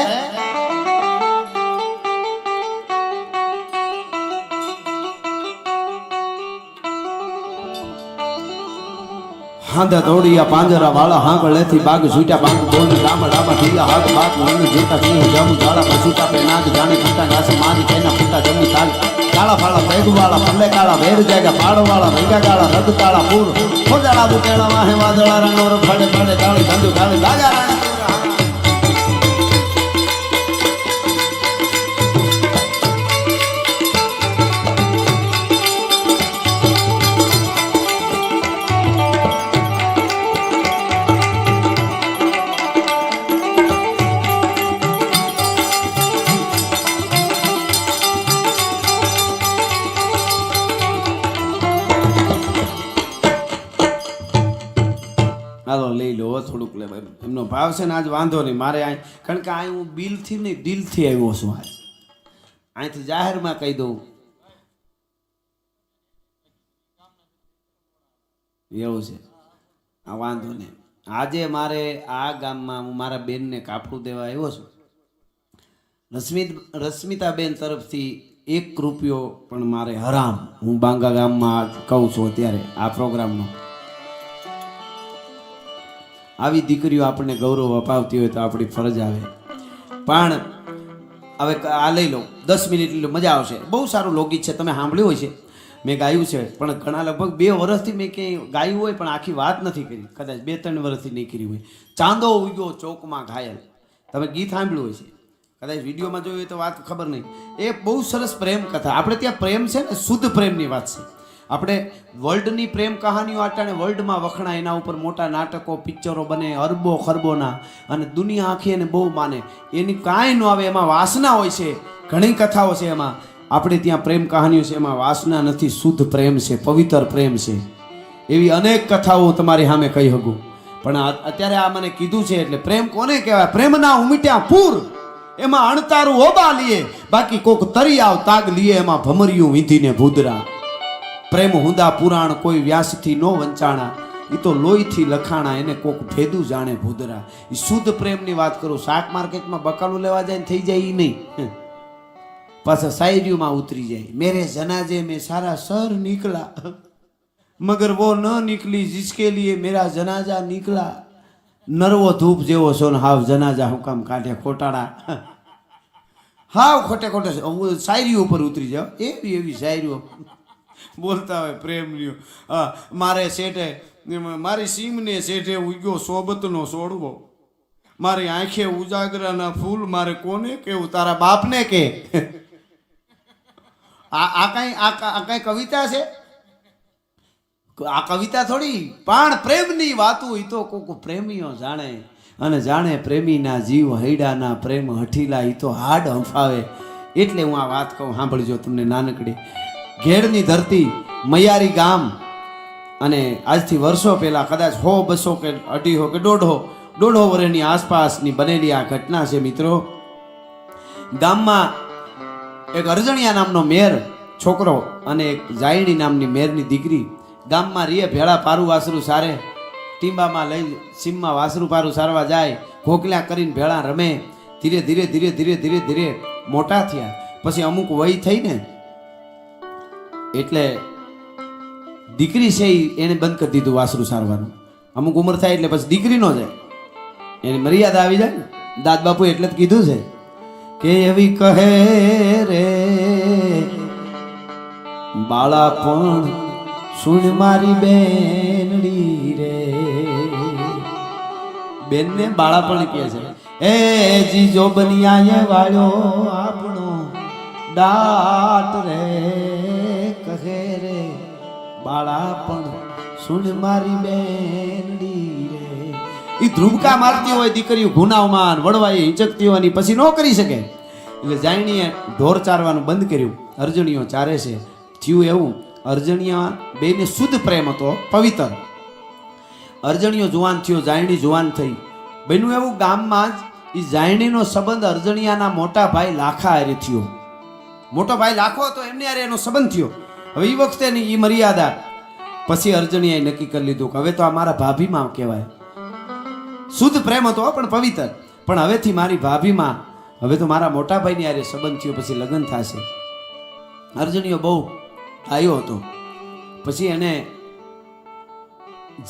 હાંધા દોડિયા પાંજરા વાળા હાંગળેથી બાગ છૂટ્યા બાગ બોલ રામ રામા ઢીલા હાથ બાગ મન જેતા સિંહ જમુ જાળા પછુટા પે નાગ જાણે ફૂટા ગાસ મારી કઈના ફૂટા જમુ તાલ કાળા ફાળા પેગુ વાળા પલ્લે કાળા વેર જાગા પાડો વાળા ભેગા કાળા રદ કાળા પૂર ખોજાળા બુકેળા વાહે વાદળા રણોર ફળે ફળે તાળી ધંધુ કાળી દાગા રાણી. હાલો લઈ લો થોડુંક લે એમનો ભાવ છે ને આજ વાંધો નહીં મારે અહીં કારણ કે અહીં હું બિલથી નહીં દિલથી આવ્યો છું. આજ અહીંથી જાહેરમાં કહી દઉં એવું છે. આ વાંધો નહીં. આજે મારે આ ગામમાં હું મારા બેનને કાપડું દેવા આવ્યો છું. રશ્મિતાબેન તરફથી 1 રૂપિયો પણ મારે હરામ. હું બાંગા ગામમાં કહું છું અત્યારે આ પ્રોગ્રામનો. આવી દીકરીઓ આપણને ગૌરવ અપાવતી હોય તો આપણી ફરજ આવે. પણ હવે આ લઈ લો 10 મિનિટ લઈ લો મજા આવશે. બહુ સારું લોકગીત છે, તમે સાંભળ્યું હોય છે, મેં ગાયું છે પણ ઘણા લગભગ 2 વર્ષથી મેં ક્યાંય ગાયું હોય પણ આખી વાત નથી કરી. કદાચ 2-3 વર્ષથી નહીં કરી હોય. ચાંદો ઉગ્યો ચોકમાં ઘાયલ. તમે ગીત સાંભળ્યું હોય છે, કદાચ વિડીયોમાં જોયું હોય તો વાત ખબર નહીં. એ બહુ સરસ પ્રેમ કથા. આપણે ત્યાં પ્રેમ છે ને શુદ્ધ પ્રેમની વાત છે. આપણે વર્લ્ડની પ્રેમ કહાનીઓ આટાને વર્લ્ડમાં વખણાય, એના ઉપર મોટા નાટકો પિક્ચરો બને અરબો ખરબોના અને દુનિયા આખી એને બહુ માને. એની કાંઈ ન આવે, એમાં વાસના હોય છે. ઘણી કથાઓ છે એમાં. આપણે ત્યાં પ્રેમ કહાનીઓ છે એમાં વાસના નથી, શુદ્ધ પ્રેમ છે, પવિત્ર પ્રેમ છે. એવી અનેક કથાઓ તમારી સામે કહી શકું પણ અત્યારે આ મને કીધું છે એટલે પ્રેમ કોને કહેવાય? પ્રેમના ઉમટ્યા પૂર એમાં અણતારું ઓબા લીએ, બાકી કોક તરિયાવ તાગ લીએ એમાં ભમરિયું વીંધીને ભૂદરા. પ્રેમ હુંદા પુરાણ કોઈ વ્યાસથી નો વંચાણા, એ તો લોહીથી લખાણા, એને કોક ભેદું જાણે ભૂદરા. એ શુદ્ધ પ્રેમની વાત કરું. શાક માર્કેટમાં બકાલું લેવા જાય થઈ જાય એ નહીં, પાછા શાયરીઓમાં ઉતરી જાય. મેરે જનાજે મેં સારા સર નીકળા મગર વો ન નીકળી जिसके लिए मेरा जनाजा निकला. નરવો ધૂપ જેવો છો ને હાવ જનાજા હુકામ કાઢે ખોટાડા. હાવ ખોટે ખોટે શાયરીઓ ઉપર ઉતરી જાઓ. એવી એવી શાયરીઓ બોલતા હોય પ્રેમની. મારે શેઠે મારી સીમને શેઠે ઉગ્યો સોબતનો સોડવો, મારી આંખે ઉજાગરાના ફૂલ, મારે કોને કેવું તારા બાપને કે. આ કઈ કવિતા છે? આ કવિતા થોડી પણ પ્રેમની વાતું ઈ તો કોક પ્રેમીઓ જાણે અને જાણે પ્રેમીના જીવ હૈડાના પ્રેમ હઠીલા ઈ તો હાડ હંફાવે. એટલે હું આ વાત કહું, સાંભળજો તમને નાનકડી. ઘેડની ધરતી મૈયારી ગામ, અને આજથી વર્ષો પહેલા કદાચ 100, 200 કે 250 કે 150 વર્ષની આસપાસની બનેલી આ ઘટના છે મિત્રો. ગામમાં એક અરજણિયા નામનો મેર છોકરો અને એક જાયણી નામની મેરની દીકરી ગામમાં રીએ ભેળા પારું વાસરું સારે, ટીંબામાં લઈ સીમમાં વાસરું પારું સારવા જાય, ઘોકલા કરીને ભેળા રમે. ધીરે ધીરે ધીરે ધીરે ધીરે ધીરે મોટા થયા. પછી અમુક વય થઈને એટલે દીકરી છે એને બંધ કરી દીધું વાસરું સારવાનું. અમુક ઉંમર થાય એટલે પછી દીકરી નો જાય, એની મર્યાદા આવી જાય ને. દાદ બાપુ એટલે જ કીધું છે કે એવી કહે રે બાળાપણ સુણ મારી બેનડી રે. બેનને બાળાપણ કહે છે. એ જીજો બનિયા વાળો આપણો દાટ રે કહે રે બાળાપણ સુણ મારી બેનડી રે. એ ધ્રુવકા મારતી હોય દીકરીઓ ગુનાવમાં વડવાઈ હિંચકતી હોવાની પછી ન કરી શકે. એટલે જાયણીએ ઢોર ચારવાનું બંધ કર્યું. અરજણીઓ ચારે છે. થયું એવું, અરજણિયા બેને શુદ્ધ પ્રેમ હતો, પવિત્ર. અરજણીઓ જુવાન થયો, જાયણી જુવાન થઈ. બન્યું એવું ગામમાં જ એ જાયણીનો સંબંધ અરજણિયાના મોટા ભાઈ લાખા હારે થયો. મોટો ભાઈ લાખો હતો, એમને હારે એનો સંબંધ થયો. હવે એ વખતે એ મર્યાદા પછી અરજણિયાએ નક્કી કરી લીધું કે હવે તો આ મારા ભાભીમાં કહેવાય. શુદ્ધ પ્રેમ હતો પણ પવિત્ર. પણ હવેથી મારી ભાભીમાં, હવે તો મારા મોટા ભાઈની હારે સંબંધ થયો, પછી લગ્ન થશે. અરજણીઓ બહુ આવ્યો હતો. પછી એને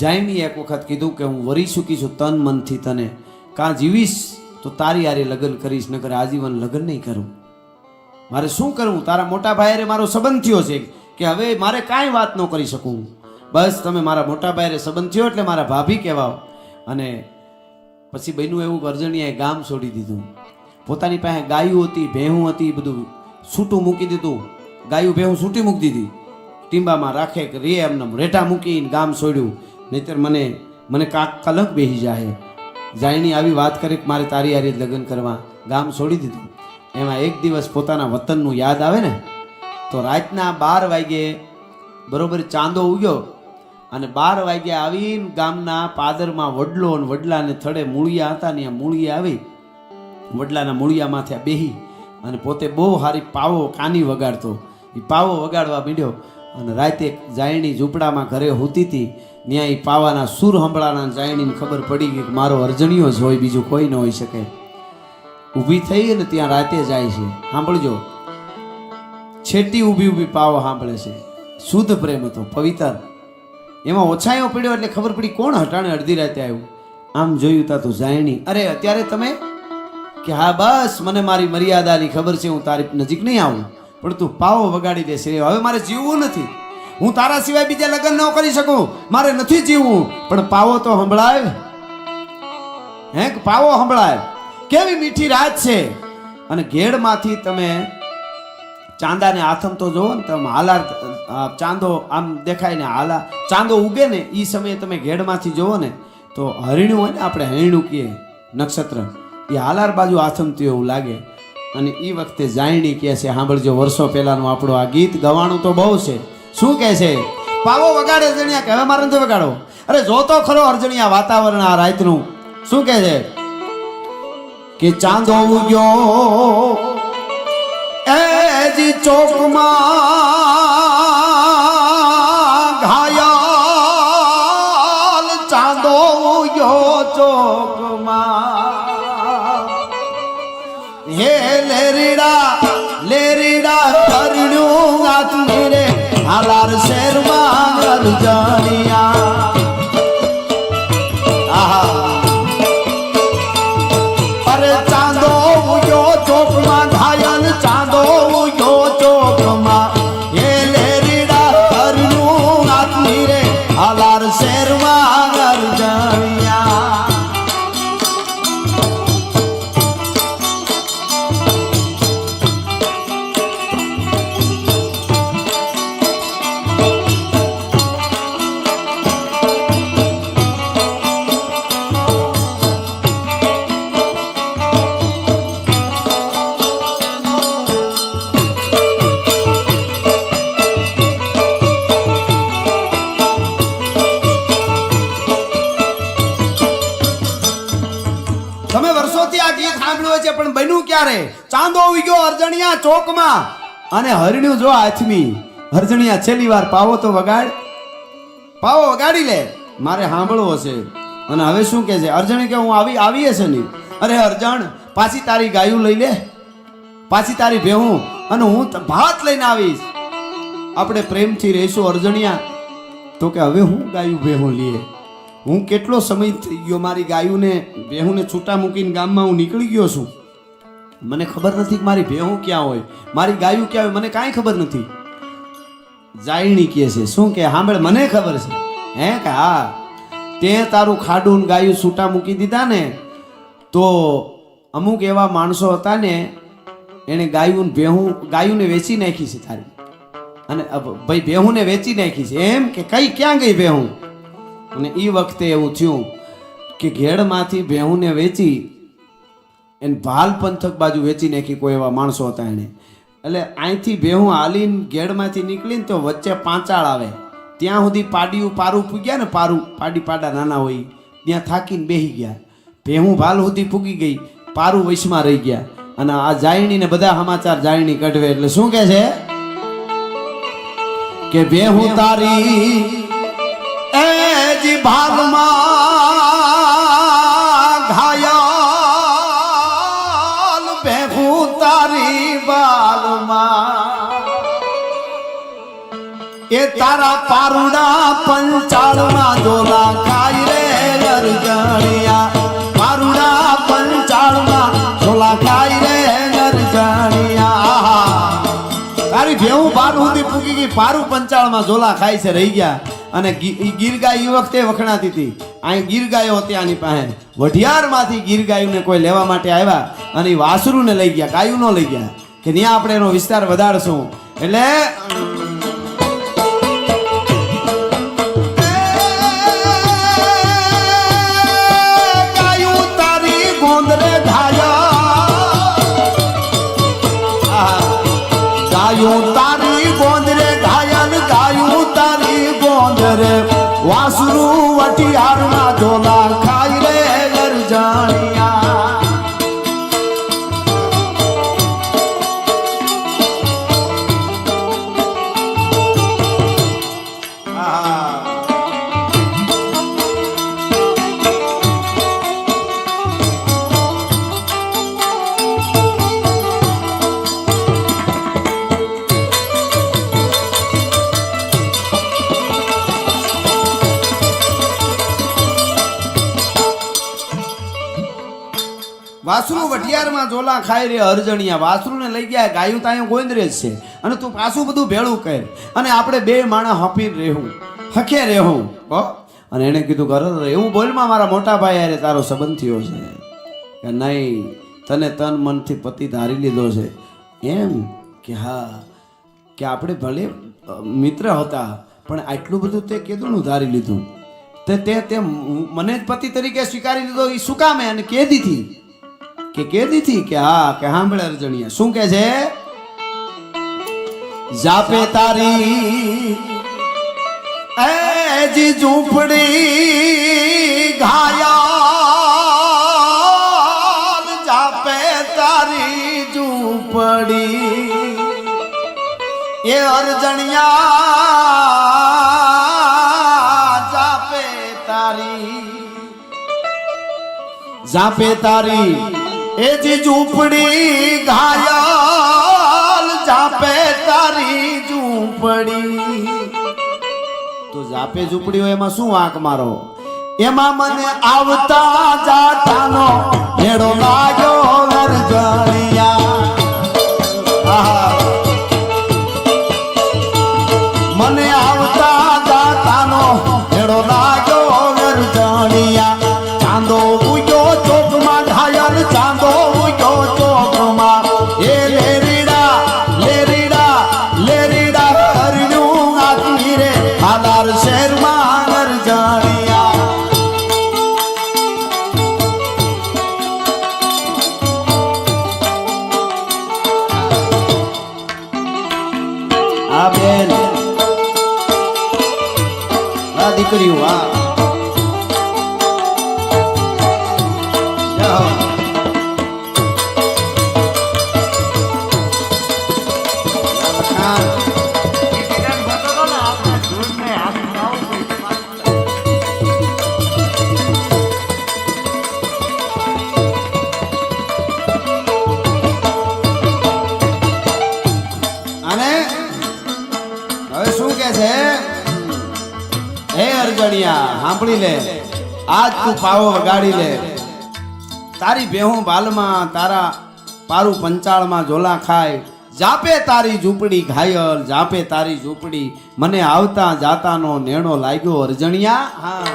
જાયમીએ એક વખત કીધું કે હું વરી ચૂકી છું તન મનથી તને, કાં જીવીશ તો તારી હારે લગ્ન કરીશ, નકર આજીવન લગ્ન નહીં કરું. મારે શું કરવું? તારા મોટા ભાઈ હારે મારો સંબંધ થયો છે કે હવે મારે કાંઈ વાત ન કરી શકું. બસ તમે મારા મોટા ભાઈ હારે સંબંધ થયો એટલે મારા ભાભી કહેવાઓ. અને પછી બન્યું એવું, અરજણીયાએ ગામ છોડી દીધું. પોતાની પાસે ગાયું હતી, ભેહું હતી, બધું છૂટું મૂકી દીધું. ગાયું ભેહું છૂટી મૂકી દીધી, ટીંબામાં રાખે કે રે એમને રેટા મૂકીને ગામ છોડ્યું. નહીતર મને કાંક કલંક બેસી જાય. જાયણી આવી વાત કરે કે મારે તારી હારે લગ્ન કરવા, ગામ છોડી દીધું. એમાં એક દિવસ પોતાના વતનનું યાદ આવે ને, તો રાતના 12 વાગ્યે બરોબર ચાંદો ઉગ્યો અને 12 વાગ્યા આવીને ગામના પાદરમાં વડલો અને વડલાને થડે મૂળિયા હતા ને, મૂળિયા આવી વડલાના મૂળિયા માથે બેહી અને પોતે બહુ સારી પાવો કાની વગાડતો. એ પાવો વગાડવા માંડ્યો અને રાતે જાયણી ઝૂંપડામાં ઘરે હોતી હતી. ત્યાં એ પાવાના સૂર સંભળાના જાયણીને ખબર પડી ગઈ કે મારો અરજણીયો જ હોય, બીજું કોઈ ન હોઈ શકે. ઊભી થઈ અને ત્યાં રાતે જાય છે. સાંભળજો, છેટી ઊભી ઊભી પાવો સાંભળે છે. શુદ્ધ પ્રેમ હતો, પવિત્ર. એમાં ઓછાયો પડ્યો એટલે ખબર પડી કોણ હટાણે અડધી રાતે આવ્યું. આમ જોયું તા તો જાયણી. અરે અત્યારે તમે કે હા બસ મને મારી મર્યાદાની ખબર છે, હું તારી નજીક નહીં આવું, પણ તું પાવો વગાડી દેશે. હવે મારે જીવવું નથી, હું તારા સિવાય બીજા લગ્ન ન કરી શકું, મારે નથી જીવવું. પણ પાવો તો સંભળાય, હે પાવો સંભળાય. કેવી મીઠી રાત છે. અને ઘેડમાંથી તમે ચાંદાને આથમ તો જોવો ને, તમે હાલાર ચાંદો આમ દેખાય ને, હાલા ચાંદો ઉગે ને એ સમયે તમે ઘેડમાંથી જોવો ને તો હરિણું હોય ને, આપણે હરિણું કહીએ નક્ષત્ર, એ હાલાર બાજુ આથમતું એવું લાગે. અને એ વખતે જાયણી કહે છે, સાંભળજો, વર્ષો પહેલાનું આપણું આ ગીત ગવાણું તો બહુ છે. શું કહે છે? પાવો વગાડે અરજણિયા કે હવે મારે નથી વગાડો. અરે જોતો ખરો અરજણિયા વાતાવરણ આ રાતનું. શું કહે છે કે ચાંદો ઉગ્યો એજી ચોકમાં ઘાયલ, ચાંદો ઉગ્યો ચોકમાં. હે લેરીડા કરણ્યું આત્મી રે હાલાર શેરમાં અરજણિયા. આહા, અરે ચાંદો ઉગ્યો ચોકમાં ઘાયલ, ચાંદો ઉગ્યો ચોકમાં. હે લેરીડા કરણ્યું આત્મી રે હાલાર શેરમાં અરજણિયા. તમે વર્ષોથી આ ગીત સાંભળ્યું હોય છે પણ બન્યું ક્યારે? ચાંદો ઉગ્યો અરજણિયા ચોકમાં અને હરણ્યું જો હાથમી. અરજણિયા છેલ્લી વાર પાવો તો વગાડ, પાવો વગાડી લે, મારે સાંભળવો છે. અને હવે શું કે છે અરજણ કે હું આવીએ છે નહીં. અરે અરજણ પાછી તારી ગાયું લઈ લે, પાછી તારી ભેહું, અને હું ભાત લઈને આવીશ. આપણે પ્રેમથી રહીશું અરજણિયા. તો કે હવે હું ગાયું ભેહું લઈએ, હું કેટલો સમય થઈ ગયો મારી ગાયુંને ભેહુંને છૂટા મૂકીને ગામમાં હું નીકળી ગયો છું. મને ખબર નથી કે મારી ભેહું ક્યાં હોય, મારી ગાયું ક્યાં હોય, મને કાંઈ ખબર નથી. જાયણી કહે છે શું કે સાંભળ, મને ખબર છે. હે કે હા, તે તારું ખાડું ગાયું છૂટા મૂકી દીધા ને, તો અમુક એવા માણસો હતા ને એને ગાયુંને વેચી નાખી છે તારી. અને ભાઈ ભેહુંને વેચી નાખી છે એમ કે કઈ ક્યાં ગઈ ભેહું? અને એ વખતે એવું થયું કે ઘેડમાંથી ભેહુંને વેચી એને ભાલ પંથક બાજુ વેચી નાખી કોઈ એવા માણસો હતા એને. એટલે અહીંથી ભેહું હાલીને ઘેડમાંથી નીકળીને તો વચ્ચે પાંચાળ આવે, ત્યાં સુધી પારું પૂગ્યા ને, પાડા નાના હોય ત્યાં થાકીને બેસી ગયા. ભેહું ભાલ સુધી પૂગી ગઈ, પારું વૈશમાં રહી ગયા. અને આ જાયણીને બધા સમાચાર જાયણી કઢવે એટલે શું કહે છે કે ભેહું તારી એ જી ભાગમાં ઘાયલ, ભેહું તારી બાલમાં એ તારા પારુડા પંચાળમાં ઝોલા ખાઈ રે અરજણિયા. પારુડા પંચાળમાં ઝોલા ખાઈ રે અરજણિયા. તારી ભેહું પારું સુધી પૂગી ગઈ, પારું પંચાળમાં ઝોલા ખાઈ છે રહી ગયા. અને ગીર ગાય એ વખતે વખણાતી હતી. અહીં ગીર ગાયો હતી આની પાસે. વઢિયારમાંથી ગીર ગાયુંને કોઈ લેવા માટે આવ્યા અને એ વાસરુને લઈ ગયા, ગાયું ન લઈ ગયા કે ત્યાં આપણે એનો વિસ્તાર વધારશું. એટલે ગાયું તારી ગોંદરે ઘાયલ, ગાયું તારી ગોંદરે વાસરું વટિયારમાં ઝોલા ખાઈ રે અરજણિયા. વાસરું વઢિયારમાં ઝોલા ખાઈ રે અરજણિયા. વાસરુને લઈ ગયા, ગાયું તાયું ગોંદરે જ છે અને તું પાછું બધું ભેળું કર અને આપણે બે માણા હપીને રહેવું, હખે રહેવું. અને એને કીધું કે એવું બોલમાં મારા મોટા ભાઈ અરે તારો સંબંધ થયો છે કે નહીં, તને તન મનથી પતિ ધારી લીધો છે એમ કે હા, કે આપણે ભલે મિત્ર હતા પણ આટલું બધું તે કીધું ધારી લીધું, તે મને જ પતિ તરીકે સ્વીકારી લીધો. એ શું કામે? અને કેદીથી કે હા, કે સાંભળે અરજણિયા શું કે છે? જાપે તારી એ જી ઝૂંપડી ઘાયલ, જાપે તારી ઝૂંપડી એ અરજણિયા. જાપે તારી એ જી ઝૂંપડી ઘાયલ, જાપે તારી ઝૂંપડી. તો જાપે ઝૂંપડી હોય એમાં શું વાંક મારો? એમાં મને આવતા જાતાનો ભેડો લાગ્યો અરજણિયા. મને આવતા જાતાનો ભેડો લાગ્યો અરજણિયા. ચાંદો ઉગ્યો ચોકમાં ઘાયલ, ચાંદો ઉગ્યો ચોકમાં એ લેરીડા હરણ્યું આખી રે હાલાર શહેરમાં અરજણિયા. આ બેન આ દીકરીઓ આ સાંભળી લે, આજ તું પાવો વગાડી લે. તારી ભેહું બાલમાં, તારા પારું પંચાળમાં ઝોલા ખાય. જાપે તારી ઝૂંપડી ઘાયલ, જાપે તારી ઝૂંપડી. મને આવતા જાતાનો નેણો લાગ્યો અરજણિયા. હા,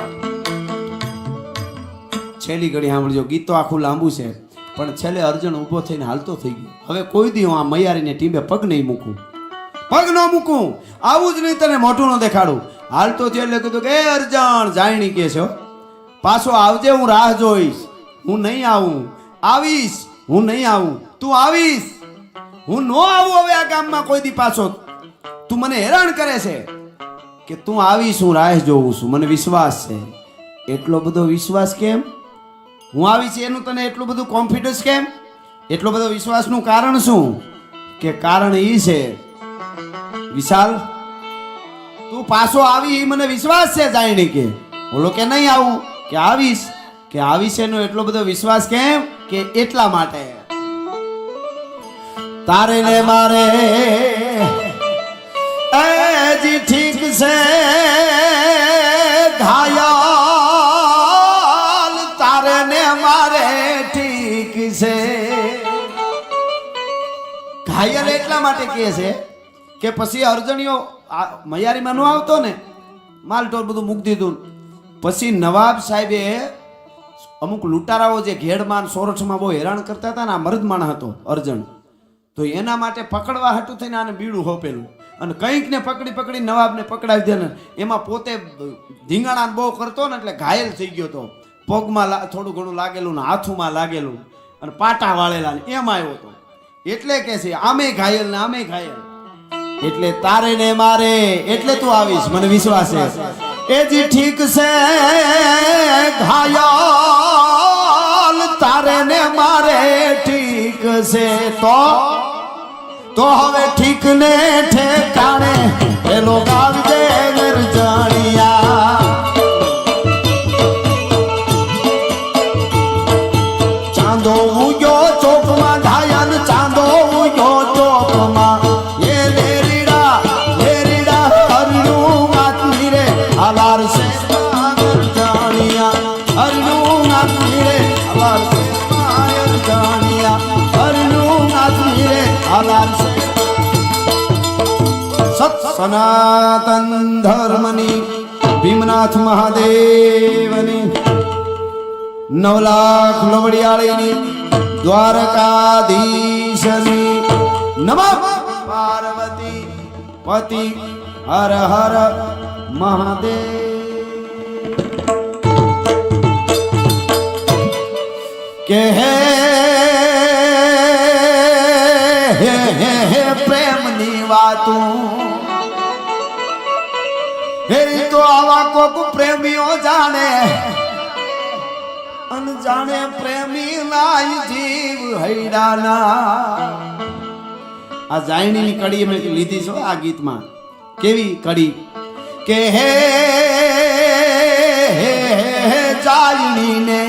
છેલ્લી ઘડી સાંભળજો. ગીત તો આખું લાંબુ છે, પણ છેલ્લે અર્જણ ઊભો થઈને હાલતો થઈ ગયો. હવે કોઈ દી હું આ મૈયારીને ટીંબે પગ નહીં મૂકું, પગ ન મૂકું. આવું જ નહીં, તને મોઢું ન દેખાડું. હાલતો થયો એટલે કીધું કે અર્જણ જાયણી કે છો, પાછો આવજે, હું રાહ જોઈશ. હું નહીં આવું. આવીશ, હું નહીં આવું. તું આવીશ, હું નો આવું. હવે આ ગામમાં કોઈ દી પાછો. તું મને હેરાન કરે છે કે તું આવીશ, હું રાહ જોઉં છું. મને વિશ્વાસ છે. એટલો બધો વિશ્વાસ કેમ? હું આવીશ એનું તને એટલું બધું કોન્ફિડન્સ કેમ? એટલો બધો વિશ્વાસનું કારણ શું? કે કારણ એ છે વિશાલ, તું પાછો આવી મને વિશ્વાસ છે. જાયણી કે બોલો કે નહીં આવું, કે આવીશ, કે આવીશ. એનો એટલો બધો વિશ્વાસ કેમ? કે એટલા માટે તારે ને મારે જી ઠીક છે ઘાયલ, તારે ને મારે ઠીક છે ઘાયલ. એટલા માટે કહે છે કે પછી અર્જણીઓ મૈયારીમાં ન આવતો ને, માલટોર બધું મૂકી દીધું. પછી નવાબ સાહેબે અમુક લૂંટારાઓ જે ઘેડમાં સોરઠમાં બહુ હેરાન કરતા હતા ને, આ મર્દ માણસ હતો અર્જણ, તો એના માટે પકડવા હાટું થઈને આને બીડું હોપેલું. અને કંઈક ને પકડી નવાબને પકડાવી દે ને, એમાં પોતે ધીંગાણા બહુ કરતો ને, એટલે ઘાયલ થઈ ગયો હતો. પગમાં થોડું ઘણું લાગેલું ને હાથુમાં લાગેલું અને પાટા વાળેલા ને એમ આવ્યો હતો. એટલે કે છે આમે ઘાયલ ને આમે ઘાયલ. એટલે તારે ને મારે એટલે તું આવીશ, મને વિશ્વાસ છે. એ જી ઠીક છે ઘાયલ, તારે ને મારે ઠીક છે. તો હવે ઠીક ને ઠેકાણે પેલો ગાવજે અરજણિયા. ચાંદો ઉગ્યો ચોકમાં ઘાયલ, ચાંદો ઉગ્યો ચોકમાં. અલાર સે અરજણિયા, હરનું નાથી રે અલાર સે અરજણિયા, હરનું નાથી રે અલાર સે. સત સનાતન ધર્મની ભીમનાથ મહાદેવની 9 લાખ લવડિયાળીની દ્વારકાધીશની નમઃ પાર્વતી પતિ હર હર મહાદેવ. કે હે પ્રેમની વાતું, હે તો આવા કોક પ્રેમીઓ જાણે, અનજાણે પ્રેમી નાય જીવ હૈડાના. આ જાયણીની કડી મેં લીધી છો આ ગીતમાં. કેવી કડી? કે હે જાયણી ને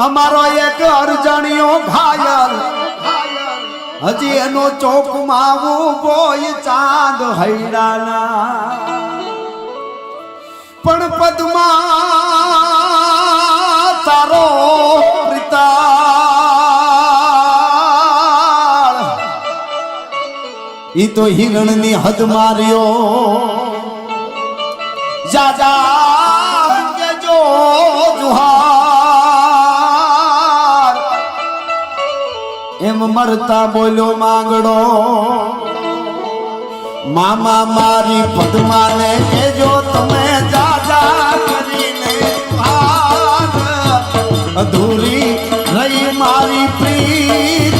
અમારો એક અરજણિયો ઘાયલ, હજી એનો ચોકમાં ઉભોય ચાંદ હૈડાના. પણ પદ્મા તારો પ્રિતાળ, ઈ તો હિરણની હદ માર્યો. જાજા કે જો જુહાર, એમ મરતા બોલ્યો માંગડો. મામા મારી પદ્માને કેજો તમે જાજા કરીને અધૂરી રહી મારી પ્રીત.